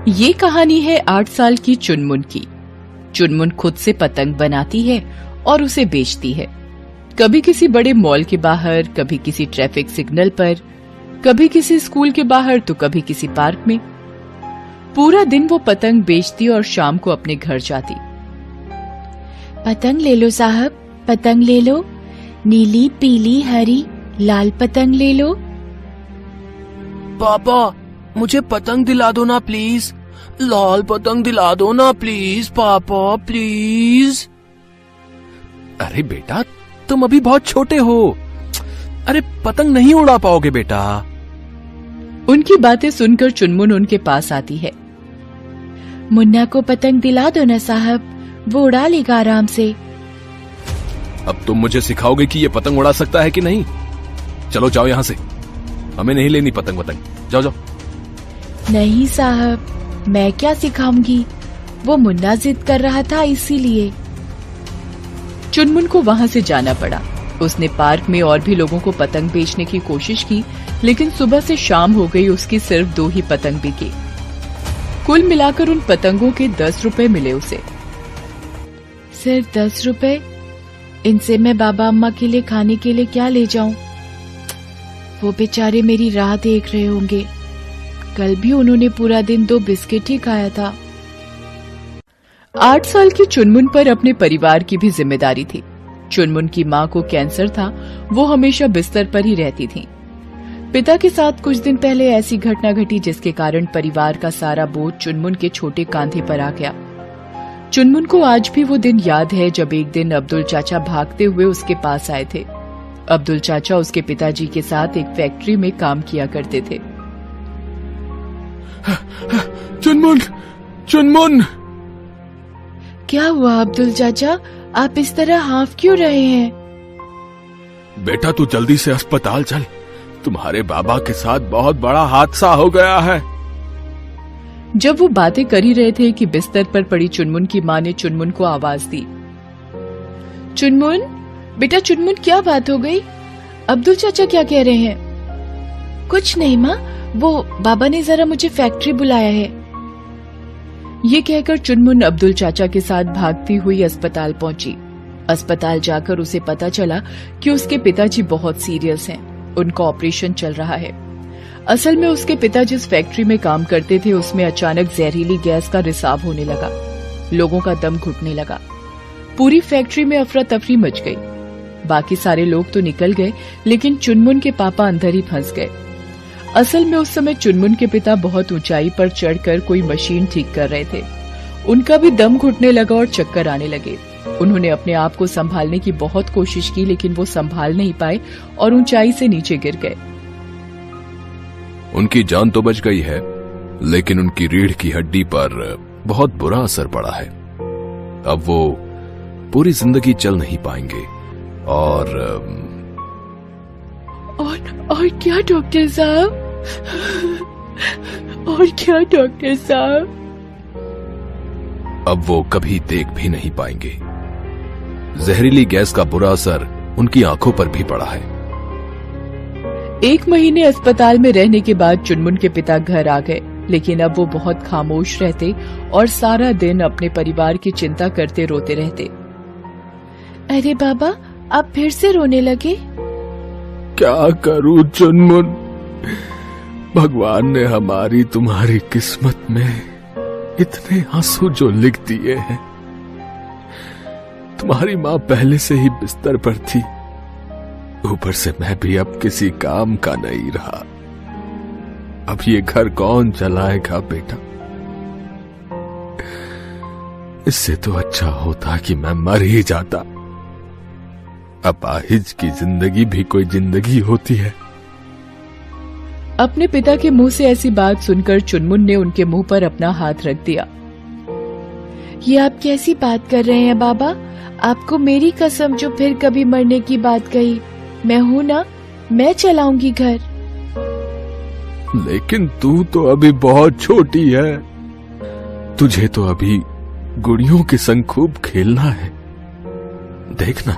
ये कहानी है 8 साल की चुनमुन की। चुनमुन खुद से पतंग बनाती है और उसे बेचती है। कभी किसी बड़े मॉल के बाहर, कभी किसी ट्रैफिक सिग्नल पर, कभी किसी स्कूल के बाहर तो कभी किसी पार्क में। पूरा दिन वो पतंग बेचती और शाम को अपने घर जाती। पतंग ले लो साहब, पतंग ले लो, नीली पीली हरी लाल पतंग ले लो। पापा मुझे पतंग दिला दो ना प्लीज, लाल पतंग दिला दो ना प्लीज पापा प्लीज। अरे बेटा तुम अभी बहुत छोटे हो, अरे पतंग नहीं उड़ा पाओगे बेटा। उनकी बातें सुनकर चुनमुन उनके पास आती है। मुन्ना को पतंग दिला दो ना साहब, वो उड़ा लेगा आराम से। अब तुम मुझे सिखाओगे कि ये पतंग उड़ा सकता है कि नहीं? चलो जाओ यहाँ से, हमें नहीं लेनी पतंग वतंग, जाओ जाओ। नहीं साहब, मैं क्या सिखाऊंगी, वो मुन्ना जिद कर रहा था इसीलिए। चुनमुन को वहां से जाना पड़ा। उसने पार्क में और भी लोगों को पतंग बेचने की कोशिश की, लेकिन सुबह से शाम हो गई, उसकी सिर्फ 2 ही पतंग बिकी। कुल मिलाकर उन पतंगों के 10 रुपए मिले उसे। सिर्फ 10 रुपए? इनसे मैं बाबा अम्मा के लिए खाने के लिए क्या ले जाऊं? वो बेचारे मेरी राह देख रहे होंगे। कल भी उन्होंने पूरा दिन 2 बिस्किट ही खाया था। 8 साल की चुनमुन पर अपने परिवार की भी जिम्मेदारी थी। चुनमुन की माँ को कैंसर था, वो हमेशा बिस्तर पर ही रहती थी। पिता के साथ कुछ दिन पहले ऐसी घटना घटी जिसके कारण परिवार का सारा बोझ चुनमुन के छोटे कांधे पर आ गया। चुनमुन को आज भी वो दिन याद है जब एक दिन अब्दुल चाचा भागते हुए उसके पास आए थे। अब्दुल चाचा उसके पिताजी के साथ एक फैक्ट्री में काम किया करते थे। चुनमुन, चुनमुन। क्या हुआ अब्दुल चाचा, आप इस तरह हाफ क्यों रहे हैं? बेटा तू जल्दी से अस्पताल चल, तुम्हारे बाबा के साथ बहुत बड़ा हादसा हो गया है। जब वो बातें कर ही रहे थे कि बिस्तर पर पड़ी चुनमुन की माँ ने चुनमुन को आवाज दी। चुनमुन, बेटा चुनमुन, क्या बात हो गई? अब्दुल चाचा क्या कह रहे हैं? कुछ नहीं माँ, वो बाबा ने जरा मुझे फैक्ट्री बुलाया है। ये कहकर चुनमुन अब्दुल चाचा के साथ भागती हुई अस्पताल पहुंची। अस्पताल जाकर उसे पता चला कि उसके पिताजी बहुत सीरियस हैं, उनका ऑपरेशन चल रहा है। असल में उसके पिता जिस फैक्ट्री में काम करते थे उसमें अचानक जहरीली गैस का रिसाव होने लगा। लोगों का दम घुटने लगा। पूरी फैक्ट्री में अफरा तफरी मच गई। बाकी सारे लोग तो निकल गए, लेकिन चुनमुन के पापा अंदर ही फंस गए। असल में उस समय चुनमुन के पिता बहुत ऊंचाई पर चढ़कर कोई मशीन ठीक कर रहे थे। उनका भी दम घुटने लगा और चक्कर आने लगे। उन्होंने अपने आप को संभालने की बहुत कोशिश की, लेकिन वो संभाल नहीं पाए और ऊंचाई से नीचे गिर गए। उनकी जान तो बच गई है, लेकिन उनकी रीढ़ की हड्डी पर बहुत बुरा असर पड़ा है। अब वो पूरी जिंदगी चल नहीं पाएंगे। और क्या डॉक्टर साहब? और क्या डॉक्टर साहब? अब वो कभी देख भी नहीं पाएंगे। जहरीली गैस का बुरा असर उनकी आंखों पर भी पड़ा है। 1 महीने अस्पताल में रहने के बाद चुनमुन के पिता घर आ गए, लेकिन अब वो बहुत खामोश रहते और सारा दिन अपने परिवार की चिंता करते रोते रहते। अरे बाबा, आप फिर से रोने लगे? क्या करूं चुनमुन, भगवान ने हमारी तुम्हारी किस्मत में इतने आंसू जो लिख दिए हैं। तुम्हारी माँ पहले से ही बिस्तर पर थी, ऊपर से मैं भी अब किसी काम का नहीं रहा। अब ये घर कौन चलाएगा बेटा? इससे तो अच्छा होता कि मैं मर ही जाता। अपाहिज की जिंदगी भी कोई जिंदगी होती है। अपने पिता के मुंह से ऐसी बात सुनकर चुनमुन ने उनके मुंह पर अपना हाथ रख दिया। ये आप कैसी बात कर रहे हैं बाबा? आपको मेरी कसम जो फिर कभी मरने की बात कही, मैं हूं ना, मैं चलाऊंगी घर। लेकिन तू तो अभी बहुत छोटी है, तुझे तो अभी गुड़ियों के संग खूब खेलना है। देखना,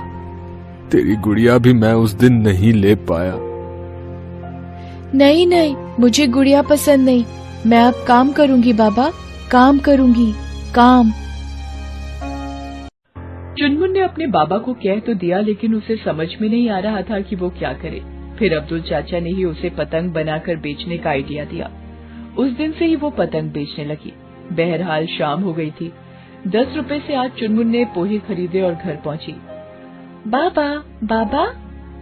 तेरी गुड़िया भी मैं उस दिन नहीं ले पाया। नहीं नहीं, मुझे गुड़िया पसंद नहीं, मैं अब काम करूंगी बाबा, काम करूंगी, काम। चुनमुन ने अपने बाबा को कह तो दिया, लेकिन उसे समझ में नहीं आ रहा था कि वो क्या करे। फिर अब्दुल चाचा ने ही उसे पतंग बनाकर बेचने का आइडिया दिया। उस दिन से ही वो पतंग बेचने लगी। बहरहाल शाम हो गई थी। 10 रुपए से आज चुनमुन ने पोहे खरीदे और घर पहुंची। बाबा, बाबा,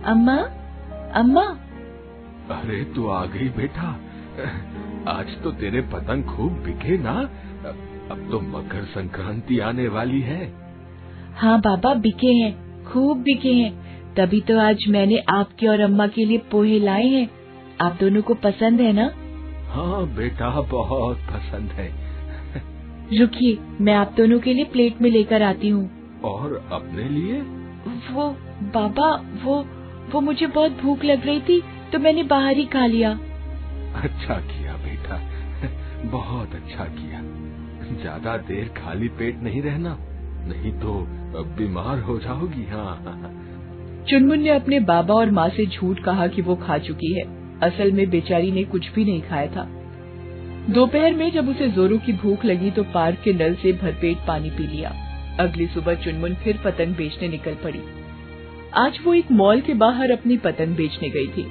अम्मा, अम्मा। अरे तू आ गई बेटा। आज तो तेरे पतंग खूब बिके ना। अब तो मकर संक्रांति आने वाली है। हाँ बाबा, बिके हैं, खूब बिके हैं। तभी तो आज मैंने आपके और अम्मा के लिए पोहे लाए हैं। आप दोनों को पसंद है ना? हाँ बेटा, बहुत पसंद है। रुकिए, मैं आप दोनों के लिए प्लेट में लेकर आती हूँ। और अपने लिए? वो बाबा, वो मुझे बहुत भूख लग रही थी तो मैंने बाहर ही खा लिया। अच्छा किया बेटा, बहुत अच्छा किया। ज्यादा देर खाली पेट नहीं रहना, नहीं तो बीमार हो जाओगी। हाँ। चुनमुन ने अपने बाबा और माँ से झूठ कहा कि वो खा चुकी है। असल में बेचारी ने कुछ भी नहीं खाया था। दोपहर में जब उसे जोरों की भूख लगी तो पार्क के नल से भरपेट पानी पी लिया। अगली सुबह चुनमुन फिर पतंग बेचने निकल पड़ी। आज वो एक मॉल के बाहर अपनी पतंग बेचने गई थी।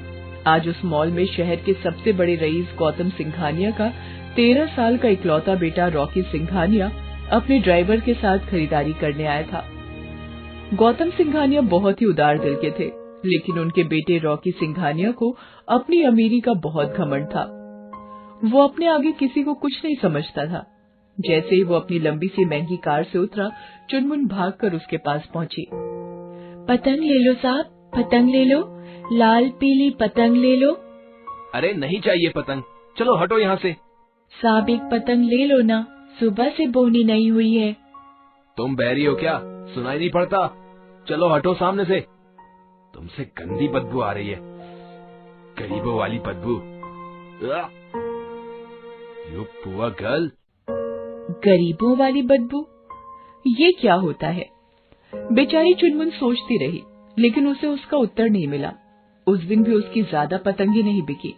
आज उस मॉल में शहर के सबसे बड़े रईस गौतम सिंघानिया का 13 साल का इकलौता बेटा रॉकी सिंघानिया अपने ड्राइवर के साथ खरीदारी करने आया था। गौतम सिंघानिया बहुत ही उदार दिल के थे, लेकिन उनके बेटे रॉकी सिंघानिया को अपनी अमीरी का बहुत घमंड था। वो अपने आगे किसी को कुछ नहीं समझता था। जैसे ही वो अपनी लंबी सी महंगी कार से उतरा, चुनमुन भागकर उसके पास पहुंची। पतंग ले लो साहब, पतंग ले लो, लाल पीली पतंग ले लो। अरे नहीं चाहिए पतंग, चलो हटो यहाँ से। साहब एक पतंग ले लो ना, सुबह से बोनी नहीं हुई है। तुम बहरी हो क्या? सुनाई नहीं पड़ता? चलो हटो सामने से। तुमसे गंदी बदबू आ रही है, गरीबों वाली बदबू। You poor girl. गरीबों वाली बदबू, ये क्या होता है? बेचारी चुनमुन सोचती रही, लेकिन उसे उसका उत्तर नहीं मिला। उस दिन भी उसकी ज्यादा पतंगे नहीं बिकी।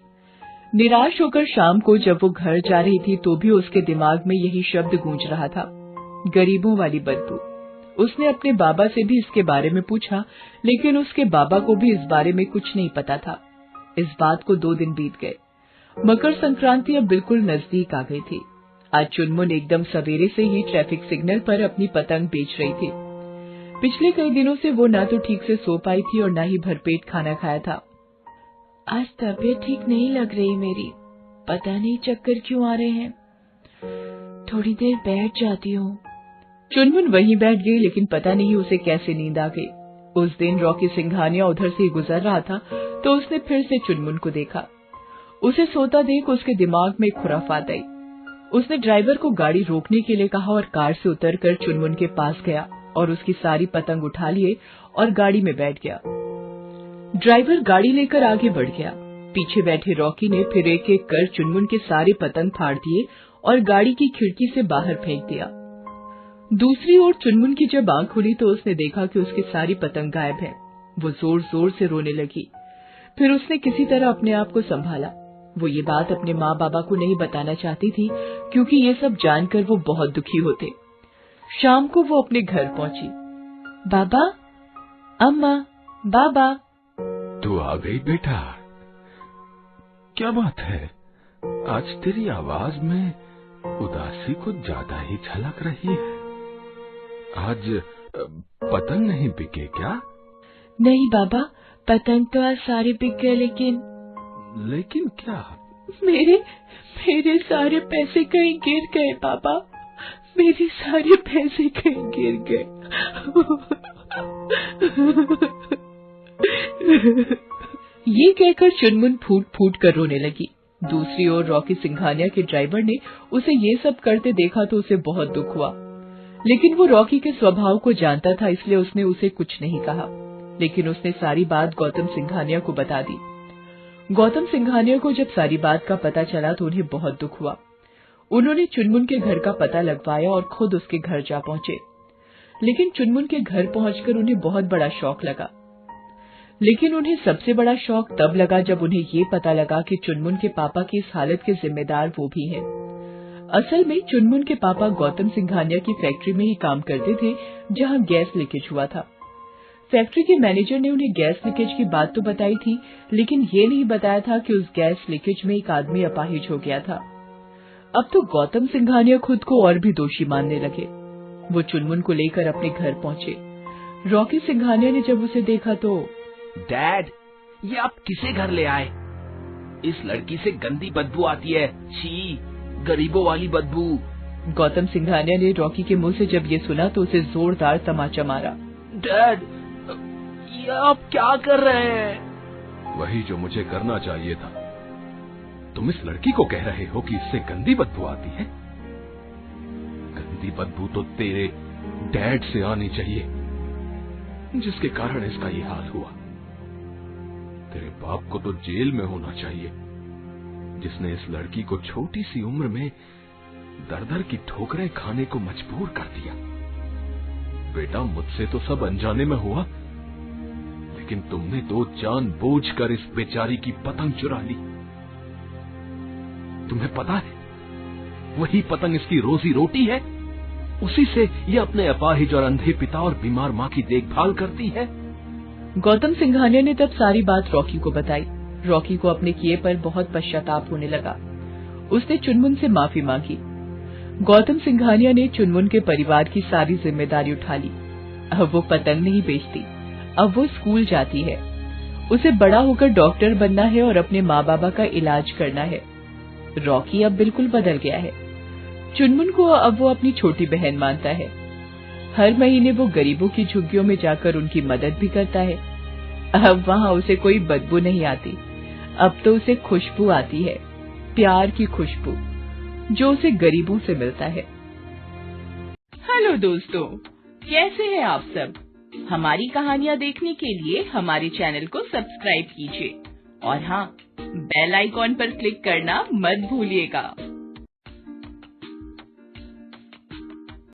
निराश होकर शाम को जब वो घर जा रही थी तो भी उसके दिमाग में यही शब्द गूंज रहा था, गरीबों वाली बदबू। उसने अपने बाबा से भी इसके बारे में पूछा, लेकिन उसके बाबा को भी इस बारे में कुछ नहीं पता था। इस बात को 2 दिन बीत गए। मकर संक्रांति अब बिल्कुल नजदीक आ गई थी। आज चुनमुन एकदम सवेरे से ही ट्रैफिक सिग्नल पर अपनी पतंग बेच रही थी। पिछले कई दिनों से वो ना तो ठीक से सो पाई थी और ना ही भरपेट खाना खाया था। आज तबीयत ठीक नहीं लग रही मेरी, पता नहीं चक्कर क्यों आ रहे हैं। थोड़ी देर बैठ जाती हूँ। चुनमुन वहीं बैठ गई, लेकिन पता नहीं उसे कैसे नींद आ गई। उस दिन रॉकी सिंघानिया उधर से गुजर रहा था तो उसने फिर से चुनमुन को देखा। उसे सोता देख उसके दिमाग में एक खुराफात आई। उसने ड्राइवर को गाड़ी रोकने के लिए कहा और कार से उतरकर चुनमुन के पास गया और उसकी सारी पतंग उठा लिए और गाड़ी में बैठ गया। ड्राइवर गाड़ी लेकर आगे बढ़ गया। पीछे बैठे रॉकी ने फिर एक एक कर चुनमुन के सारे पतंग फाड़ दिए और गाड़ी की खिड़की से बाहर फेंक दिया। दूसरी ओर चुनमुन की जब आंख खुली तो उसने देखा कि उसकी सारी पतंग गायब है। वो जोर जोर से रोने लगी। फिर उसने किसी तरह अपने आप को संभाला। वो ये बात अपने माँ बाबा को नहीं बताना चाहती थी, क्योंकि ये सब जानकर वो बहुत दुखी होते। शाम को वो अपने घर पहुंची। बाबा, अम्मा, बाबा। तू आ गई बेटा, क्या बात है? आज तेरी आवाज में उदासी कुछ ज्यादा ही झलक रही है। आज पतंग नहीं बिके क्या? नहीं बाबा, पतंग तो आज सारे बिक गए, लेकिन क्या? मेरे सारे पैसे कहीं गिर गए बाबा, मेरे सारे पैसे कहीं गिर गए। ये कहकर चुनमुन फूट फूट कर रोने लगी। दूसरी ओर रॉकी सिंघानिया के ड्राइवर ने उसे ये सब करते देखा तो उसे बहुत दुख हुआ, लेकिन वो रॉकी के स्वभाव को जानता था, इसलिए उसने उसे कुछ नहीं कहा। लेकिन उसने सारी बात गौतम सिंघानिया को बता दी। गौतम सिंघानिया को जब सारी बात का पता चला तो उन्हें बहुत दुख हुआ। उन्होंने चुनमुन के घर का पता लगवाया और खुद उसके घर जा पहुंचे। लेकिन चुनमुन के घर पहुंचकर उन्हें बहुत बड़ा शौक लगा। लेकिन उन्हें सबसे बड़ा शौक तब लगा जब उन्हें ये पता लगा कि चुनमुन के पापा की इस हालत के जिम्मेदार वो भी हैं। असल में चुनमुन के पापा गौतम सिंघानिया की फैक्ट्री में ही काम करते थे जहां गैस लीकेज हुआ था। फैक्ट्री के मैनेजर ने उन्हें गैस लीकेज की बात तो बताई थी, लेकिन ये नहीं बताया था कि उस गैस लीकेज में एक आदमी अपाहिज हो गया था। अब तो गौतम सिंघानिया खुद को और भी दोषी मानने लगे। वो चुनमुन को लेकर अपने घर पहुंचे। रॉकी सिंघानिया ने जब उसे देखा तो, डैड, ये आप किसे घर ले आए? इस लड़की से गंदी बदबू आती है, छी, गरीबों वाली बदबू। गौतम सिंघानिया ने रॉकी के मुंह से जब ये सुना तो उसे जोरदार तमाचा मारा। डैड, ये आप क्या कर रहे हैं? वही जो मुझे करना चाहिए था। तुम इस लड़की को कह रहे हो कि इससे गंदी बदबू आती है? गंदी बदबू तो तेरे डैड से आनी चाहिए, जिसके कारण इसका ये हाल हुआ। तेरे बाप को तो जेल में होना चाहिए, जिसने इस लड़की को छोटी सी उम्र में दर-दर की ठोकरें खाने को मजबूर कर दिया। बेटा, मुझसे तो सब अनजाने में हुआ, लेकिन तुमने तो जानबूझकर इस बेचारी की पतंग चुरा ली। तुम्हें पता है, वही पतंग इसकी रोजी रोटी है। उसी से ये अपने अपाहिज और अंधे पिता और बीमार माँ की देखभाल करती है। गौतम सिंघानिया ने तब सारी बात रॉकी को बताई। रॉकी को अपने किए पर बहुत पश्चाताप होने लगा। उसने चुनमुन से माफी मांगी। गौतम सिंघानिया ने चुनमुन के परिवार की सारी जिम्मेदारी उठा ली। अब वो पतंग नहीं बेचती, अब वो स्कूल जाती है। उसे बड़ा होकर डॉक्टर बनना है और अपने माँ बाबा का इलाज करना है। रॉकी अब बिल्कुल बदल गया है। चुनमुन को अब वो अपनी छोटी बहन मानता है। हर महीने वो गरीबों की झुग्गियों में जाकर उनकी मदद भी करता है। अब वहाँ उसे कोई बदबू नहीं आती, अब तो उसे खुशबू आती है, प्यार की खुशबू, जो उसे गरीबों से मिलता है। हेलो दोस्तों, कैसे हैं आप सब? हमारी कहानियाँ देखने के लिए हमारे चैनल को सब्सक्राइब कीजिए और हाँ, बेल आइकॉन पर क्लिक करना मत भूलिएगा।